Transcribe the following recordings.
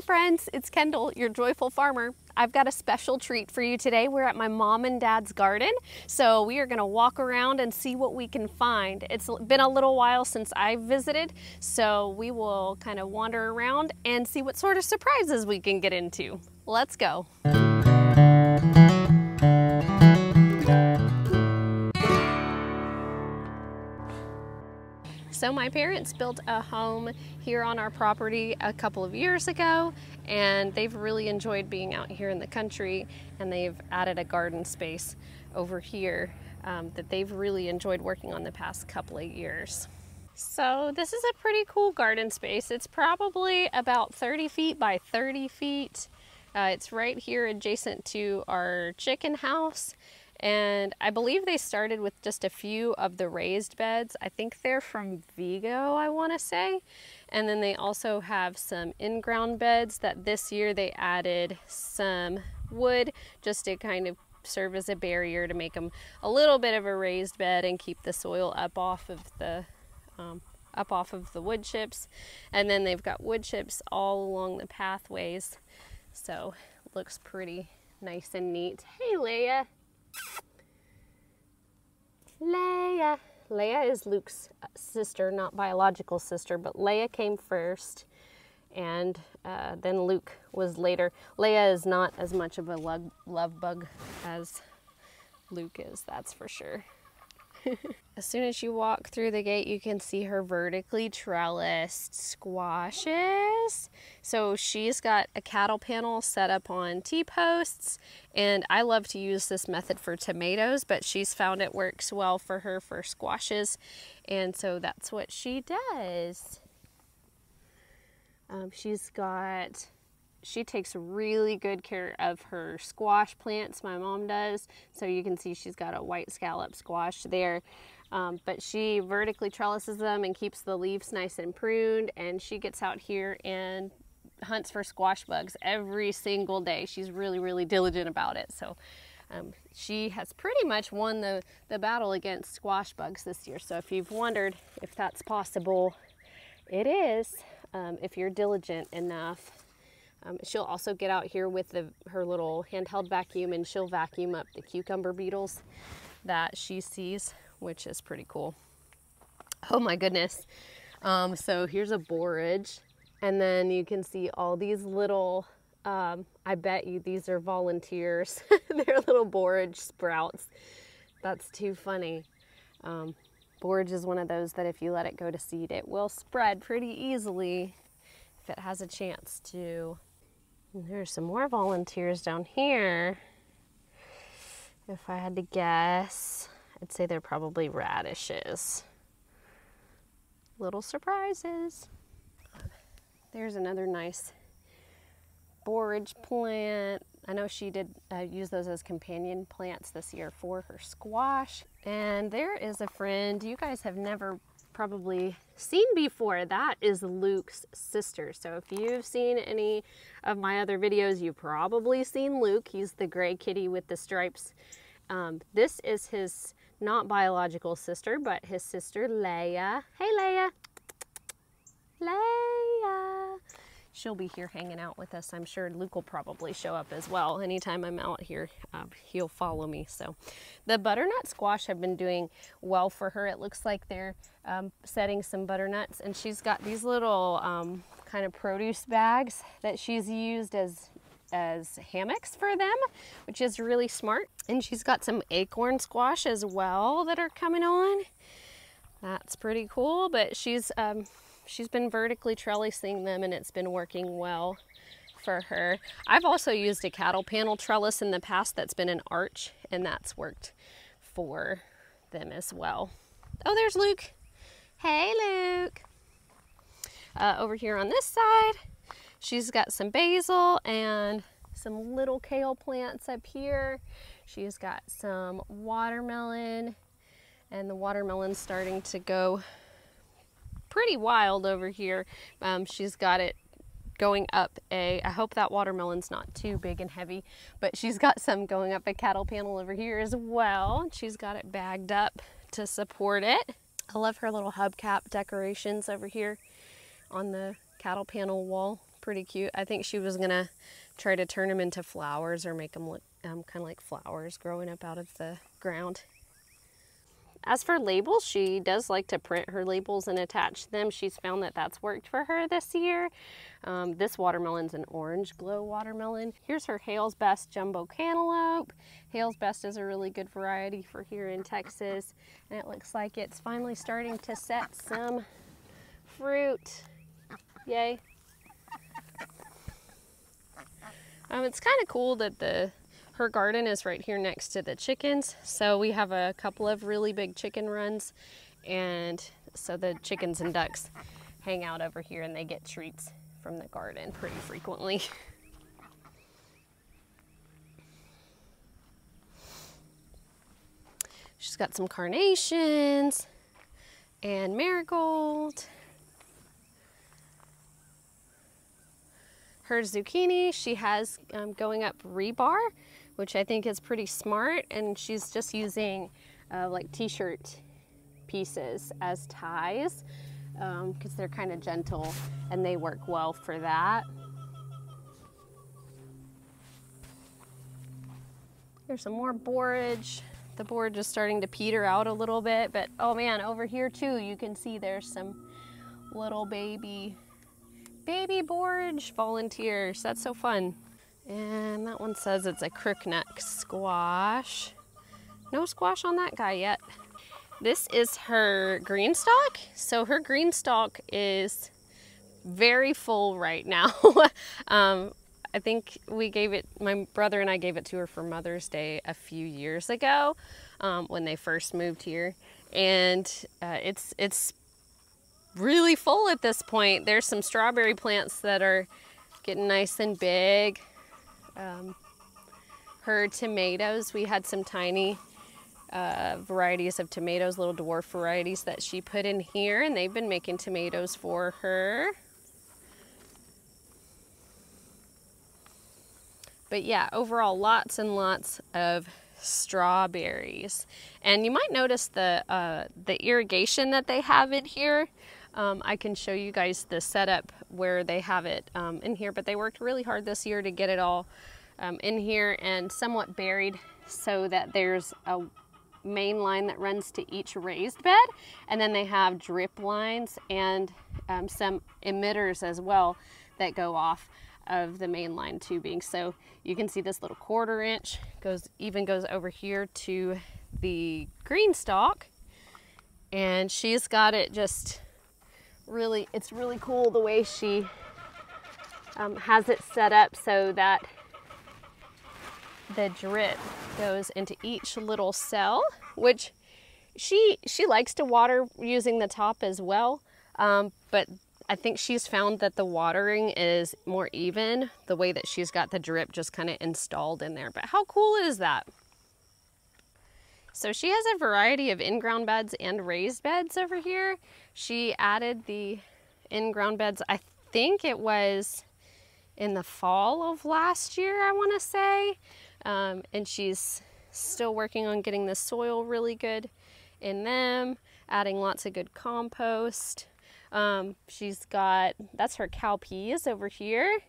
friends, it's Kendall, your joyful farmer. I've got a special treat for you today. We're at my mom and dad's garden, so we are gonna walk around and see what we can find. It's been a little while since I visited, so we will kind of wander around and see what sort of surprises we can get into. Let's go. So my parents built a home here on our property a couple of years ago, and they've really enjoyed being out here in the country, and they've added a garden space over here that they've really enjoyed working on the past couple of years. So this is a pretty cool garden space. It's probably about 30 feet by 30 feet. It's right here adjacent to our chicken house. And I believe they started with just a few of the raised beds. I think they're from Vigo, I want to say. And then they also have some in-ground beds that this year they added some wood just to kind of serve as a barrier to make them a little bit of a raised bed and keep the soil up off of the wood chips. And then they've got wood chips all along the pathways. So it looks pretty nice and neat. Hey, Leia. Leia is Luke's sister, not biological sister, but Leia came first, and then Luke was later. Leia is not as much of a love bug as Luke is, that's for sure. As soon as you walk through the gate, you can see her vertically trellised squashes. So she's got a cattle panel set up on T-posts, and I love to use this method for tomatoes, but she's found it works well for her for squashes, and so that's what she does. She takes really good care of her squash plants, my mom does. So you can see she's got a white scallop squash there. But she vertically trellises them and keeps the leaves nice and pruned. And she gets out here and hunts for squash bugs every single day. She's really, really diligent about it. So she has pretty much won the battle against squash bugs this year. So if you've wondered if that's possible, it is, if you're diligent enough. She'll also get out here with her little handheld vacuum, and she'll vacuum up the cucumber beetles that she sees, which is pretty cool. Oh my goodness. So here's a borage, and then you can see all these little, I bet you these are volunteers. They're little borage sprouts. That's too funny. Borage is one of those that if you let it go to seed, it will spread pretty easily if it has a chance to. And there's some more volunteers down here. If I had to guess, I'd say they're probably radishes. Little surprises. There's another nice borage plant. I know she did use those as companion plants this year for her squash. And there is a friend you guys have never probably seen before. That is Luke's sister. So if you've seen any of my other videos, you've probably seen Luke. He's the gray kitty with the stripes. This is his not biological sister, but his sister Leia. Hey, Leia. Leia. She'll be here hanging out with us. I'm sure Luke will probably show up as well. Anytime I'm out here, he'll follow me. So the butternut squash have been doing well for her. It looks like they're setting some butternuts, and she's got these little kind of produce bags that she's used as hammocks for them, which is really smart. And she's got some acorn squash as well that are coming on. That's pretty cool, but she's been vertically trellising them, and it's been working well for her. I've also used a cattle panel trellis in the past that's been an arch, and that's worked for them as well. Oh, there's Luke. Hey, Luke. Over here on this side, she's got some basil and some little kale plants up here. She's got some watermelon, and the watermelon's starting to go pretty wild over here. She's got it going up I hope that watermelon's not too big and heavy, but she's got some going up a cattle panel over here as well. She's got it bagged up to support it. I love her little hubcap decorations over here on the cattle panel wall. pretty cute. I think she was gonna try to turn them into flowers or make them look kind of like flowers growing up out of the ground. As for labels, she does like to print her labels and attach them. She's found that that's worked for her this year. This watermelon's an orange glow watermelon. Here's her Hale's Best Jumbo Cantaloupe. Hale's Best is a really good variety for here in Texas. And it looks like it's finally starting to set some fruit. Yay. It's kind of cool that her garden is right here next to the chickens. So we have a couple of really big chicken runs, and so the chickens and ducks hang out over here and they get treats from the garden pretty frequently. She's got some carnations and marigold. Her zucchini, she has going up rebar, which I think is pretty smart, and she's just using like t-shirt pieces as ties because they're kind of gentle and they work well for that. Here's some more borage. The borage is starting to peter out a little bit, but oh man, over here too, you can see there's some little baby borage volunteers. That's so fun. And that one says it's a crookneck squash. No squash on that guy yet. This is her Greenstalk. So her Greenstalk is very full right now. I think we gave it, my brother and I gave it to her for Mother's Day a few years ago when they first moved here. And it's really full at this point. There's some strawberry plants that are getting nice and big. Her tomatoes, we had some tiny varieties of tomatoes, little dwarf varieties that she put in here, and they've been making tomatoes for her. But yeah, overall lots and lots of strawberries. And you might notice the irrigation that they have in here. I can show you guys the setup where they have it in here, but they worked really hard this year to get it all in here and somewhat buried so that there's a main line that runs to each raised bed, and then they have drip lines and some emitters as well that go off of the main line tubing. So you can see this little 1/4 inch goes over here to the Greenstalk, and she's got it just really, it's really cool the way she has it set up so that the drip goes into each little cell, which she likes to water using the top as well, but I think she's found that the watering is more even the way that she's got the drip just kind of installed in there. But how cool is that? So she has a variety of in-ground beds and raised beds over here. She added the in-ground beds, I think it was in the fall of last year, I want to say. And she's still working on getting the soil really good in them, adding lots of good compost. She's got, that's her cowpeas over here.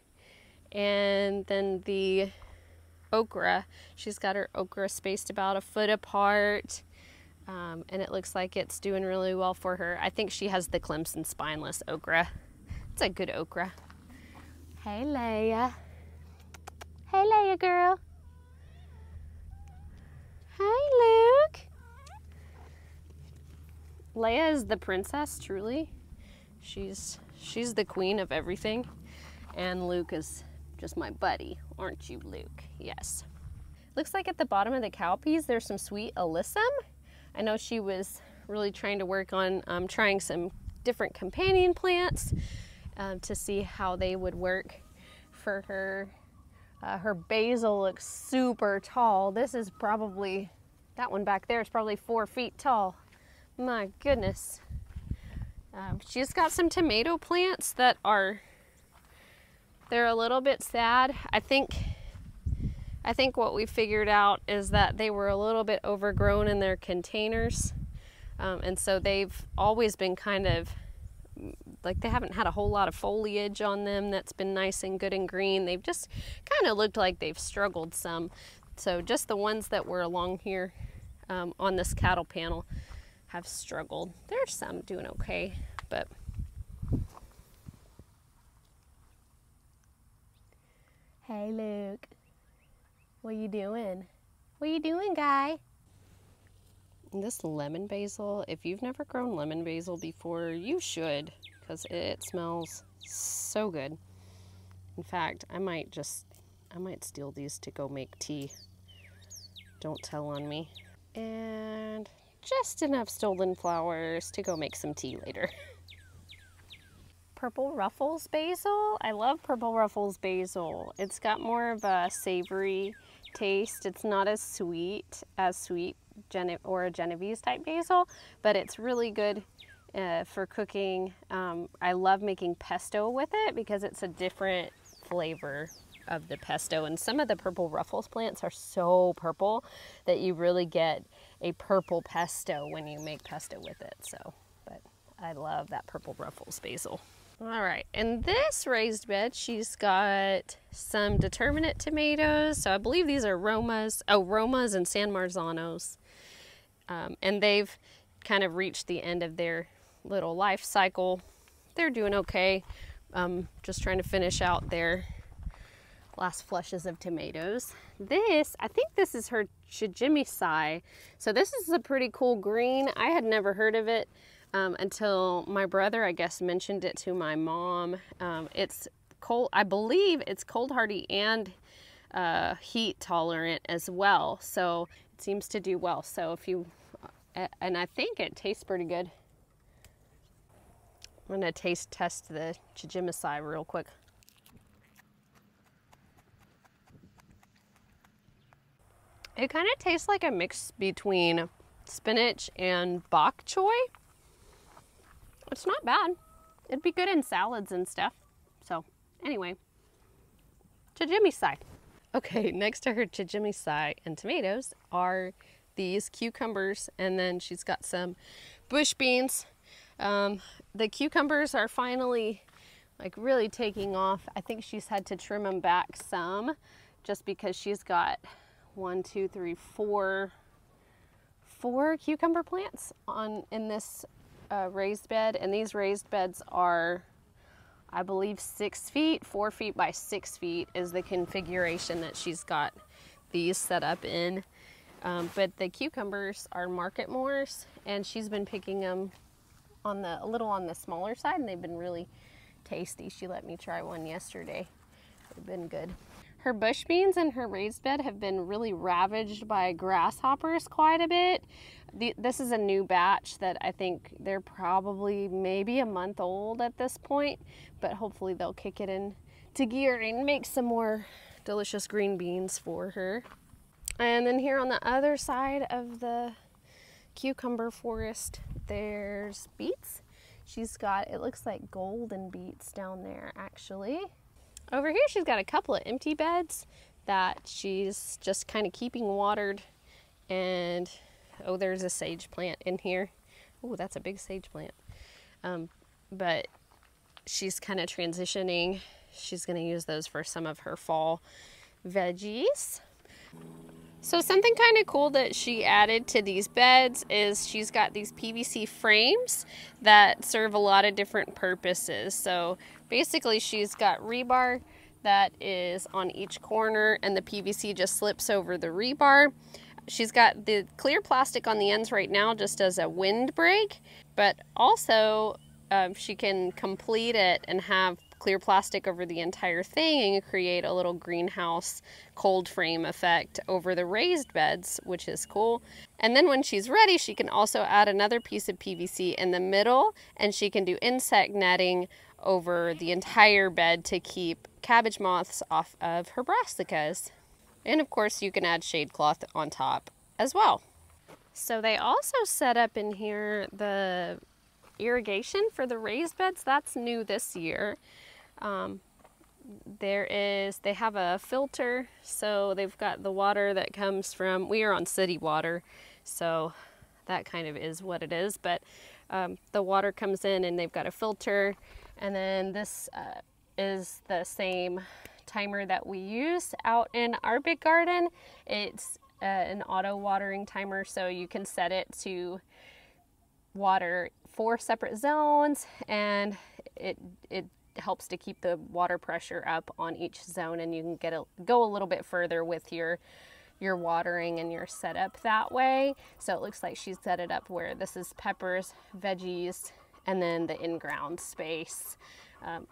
And then the okra, she's got her okra spaced about 1 foot apart. And it looks like it's doing really well for her. I think she has the Clemson spineless okra. It's a good okra. Hey, Leia. Hey, Leia girl. Hi, Luke. Leia is the princess, truly. She's the queen of everything. And Luke is just my buddy, aren't you, Luke? Yes. Looks like at the bottom of the cowpeas, there's some sweet alyssum. I know she was really trying to work on trying some different companion plants to see how they would work for her. Her basil looks super tall. This is probably, that one back there is probably 4 feet tall. My goodness. She's got some tomato plants that are, they're a little bit sad. I think what we figured out is that they were a little bit overgrown in their containers. And so they've always been kind of like they haven't had a whole lot of foliage on them that's been nice and good and green. They've just kind of looked like they've struggled some. So just the ones that were along here on this cattle panel have struggled. There's some doing okay, but hey, Luke, what you doing? What you doing, guy? This lemon basil, if you've never grown lemon basil before, you should, because it smells so good. In fact, I might steal these to go make tea. Don't tell on me. And just enough stolen flowers to go make some tea later. Purple Ruffles basil. I love Purple Ruffles basil. It's got more of a savory taste. It's not as sweet or a Genovese type basil, but it's really good for cooking. I love making pesto with it because it's a different flavor of the pesto, and some of the Purple Ruffles plants are so purple that you really get a purple pesto when you make pesto with it. So, but I love that Purple Ruffles basil. All right, in this raised bed, she's got some determinate tomatoes. So I believe these are Romas and San Marzanos. And they've kind of reached the end of their little life cycle. They're doing okay. Just trying to finish out their last flushes of tomatoes. I think this is her Chijimisai. So this is a pretty cool green. I had never heard of it until my brother, I guess, mentioned it to my mom. It's cold. I believe it's cold hardy and heat tolerant as well. So it seems to do well. So if you, and I think it tastes pretty good. I'm gonna test the Chijimisai real quick. It kind of tastes like a mix between spinach and bok choy. It's not bad. It'd be good in salads and stuff. So anyway, Chijimisai. Okay, next to her Chijimisai and tomatoes are these cucumbers, and then she's got some bush beans. The cucumbers are finally like really taking off. I think she's had to trim them back some just because she's got 4 cucumber plants in this raised bed, and these raised beds are, I believe, 6 feet. 4 feet by 6 feet is the configuration that she's got these set up in. But the cucumbers are Market Moors, and she's been picking them a little on the smaller side, and they've been really tasty. She let me try one yesterday. They've been good. Her bush beans in her raised bed have been really ravaged by grasshoppers quite a bit. This is a new batch that I think they're probably maybe a month old at this point, but hopefully they'll kick it into gear and make some more delicious green beans for her. And then here on the other side of the cucumber forest, there's beets. She's got, it looks like golden beets down there actually. Over here she's got a couple of empty beds that she's just kind of keeping watered. And oh, there's a sage plant in here. Oh, that's a big sage plant. But she's kind of transitioning. She's going to use those for some of her fall veggies. So something kind of cool that she added to these beds is she's got these PVC frames that serve a lot of different purposes. So basically she's got rebar that is on each corner, and the PVC just slips over the rebar. She's got the clear plastic on the ends right now just as a windbreak, but also she can complete it and have clear plastic over the entire thing and create a little greenhouse cold frame effect over the raised beds, which is cool. And then when she's ready, she can also add another piece of PVC in the middle, and she can do insect netting over the entire bed to keep cabbage moths off of her brassicas. And of course you can add shade cloth on top as well. So they also set up in here the irrigation for the raised beds. That's new this year. They have a filter, so they've got the water that comes from, we are on city water, so that kind of is what it is, but the water comes in and they've got a filter. And then this is the same timer that we use out in our big garden. It's an auto watering timer, so you can set it to water 4 separate zones, and it helps to keep the water pressure up on each zone, and you can go a little bit further with your watering and your setup that way. So it looks like she's set it up where this is peppers, veggies, and then the in-ground space.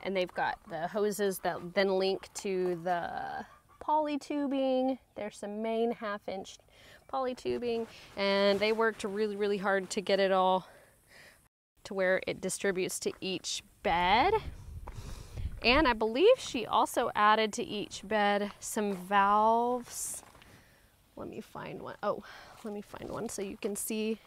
And they've got the hoses that then link to the poly tubing. There's some main 1/2-inch poly tubing, and they worked really, really hard to get it all to where it distributes to each bed. And I believe she also added to each bed some valves. Let me find one. Oh, let me find one so you can see.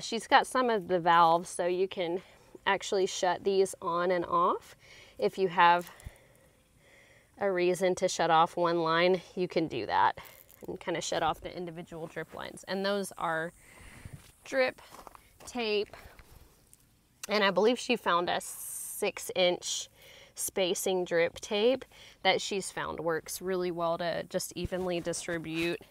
She's got some of the valves, so you can actually shut these on and off. If you have a reason to shut off one line, you can do that and kind of shut off the individual drip lines. And those are drip tape. And I believe she found a 6-inch spacing drip tape that she's found works really well to just evenly distribute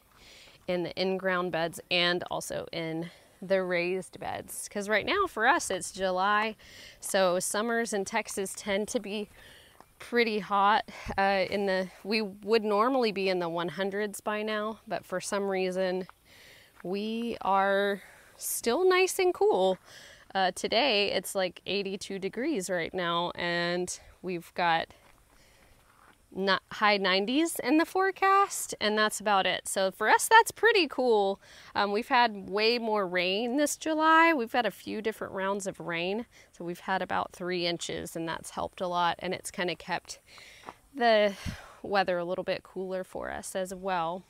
in the in-ground beds and also in the raised beds. Because right now for us it's July, so summers in Texas tend to be pretty hot. We would normally be in the 100s by now, but for some reason we are still nice and cool. Today it's like 82 degrees right now, and we've got high 90s in the forecast, and that's about it. So for us, that's pretty cool. We've had way more rain this July. We've had a few different rounds of rain, so we've had about 3 inches, and that's helped a lot, and it's kind of kept the weather a little bit cooler for us as well.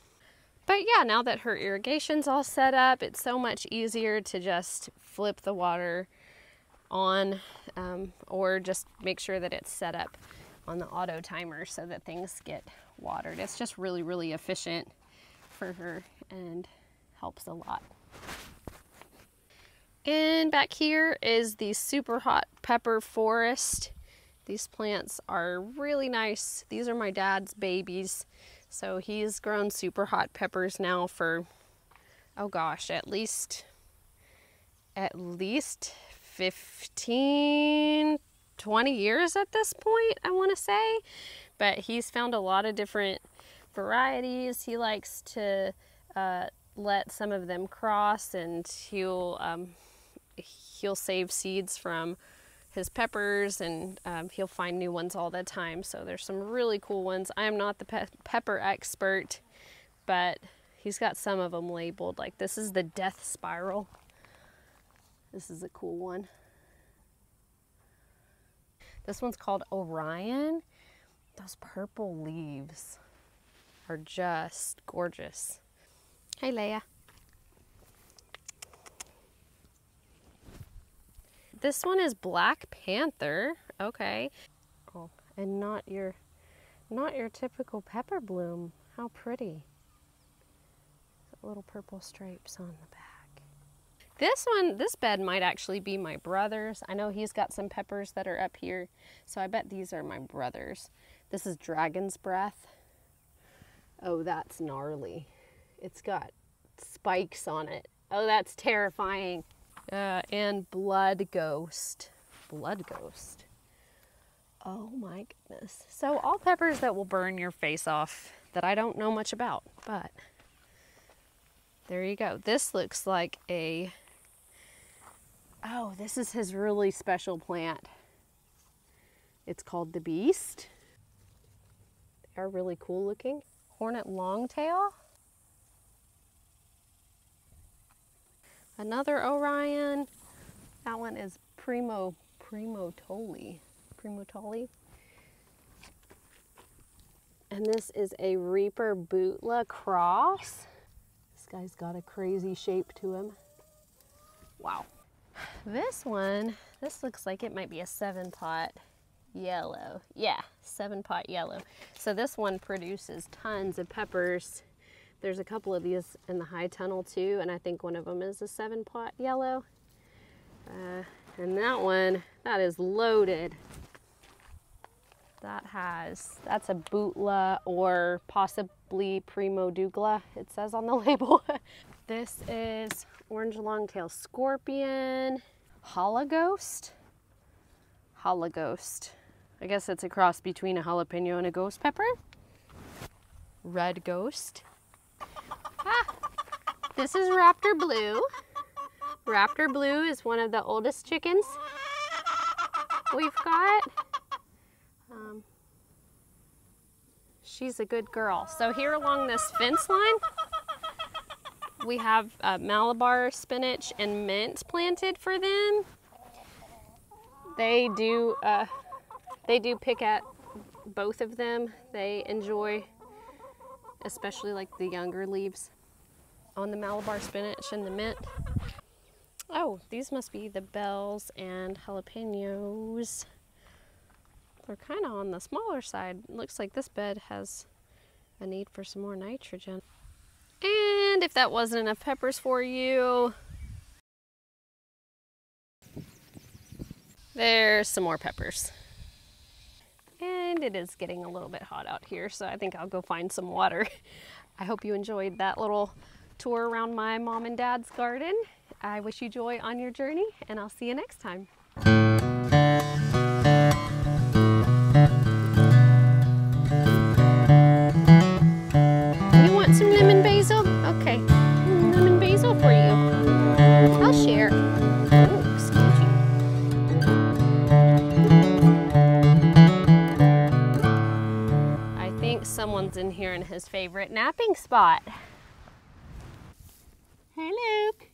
But yeah, now that her irrigation's all set up, it's so much easier to just flip the water on, or just make sure that it's set up on the auto timer so that things get watered. It's just really, really efficient for her and helps a lot. And back here is the super hot pepper forest. These plants are really nice. These are my dad's babies. So he's grown super hot peppers now for, oh gosh, at least 15, 20 years at this point, I want to say. But he's found a lot of different varieties. He likes to let some of them cross, and he'll save seeds from his peppers, and he'll find new ones all the time. So there's some really cool ones. I am not the pepper expert, but he's got some of them labeled. Like this is the death spiral. This is a cool one. This one's called Orion. Those purple leaves are just gorgeous. Hey, Leia. This one is Black Panther. Okay. Oh, and not your typical pepper bloom. How pretty. Little purple stripes on the back. This bed might actually be my brother's. I know he's got some peppers that are up here, so I bet these are my brother's. This is Dragon's Breath. Oh, that's gnarly. It's got spikes on it. Oh, that's terrifying. And Blood Ghost. Blood Ghost. Oh my goodness. So all peppers that will burn your face off that I don't know much about, but there you go. This looks like this is his really special plant. It's called the Beast. They are really cool looking. Hornet Longtail. Another Orion. That one is Primotoli. And this is a Reaper Bootla cross. This guy's got a crazy shape to him. Wow. This one, this looks like it might be a 7-pot yellow. Yeah, 7-pot yellow. So this one produces tons of peppers There's a couple of these in the high tunnel too, and I think one of them is a 7-pot yellow. And that one, that is loaded. That's a Butla or possibly Primo Douglas, it says on the label. This is orange longtail scorpion, Hologhost. I guess it's a cross between a jalapeno and a ghost pepper. Red Ghost. This is Raptor Blue. Raptor Blue is one of the oldest chickens we've got. She's a good girl. So here along this fence line, we have Malabar spinach and mint planted for them. They do pick at both of them. They enjoy, especially like the younger leaves on the Malabar spinach and the mint. Oh, these must be the bells and jalapenos. They're kind of on the smaller side. Looks like this bed has a need for some more nitrogen. And if that wasn't enough peppers for you, there's some more peppers. And it is getting a little bit hot out here, so I think I'll go find some water. I hope you enjoyed that little tour around my mom and dad's garden. I wish you joy on your journey, and I'll see you next time. You want some lemon basil? Okay, lemon basil for you. I'll share. Ooh, squishy. I think someone's in here in his favorite napping spot. Hey, Luke.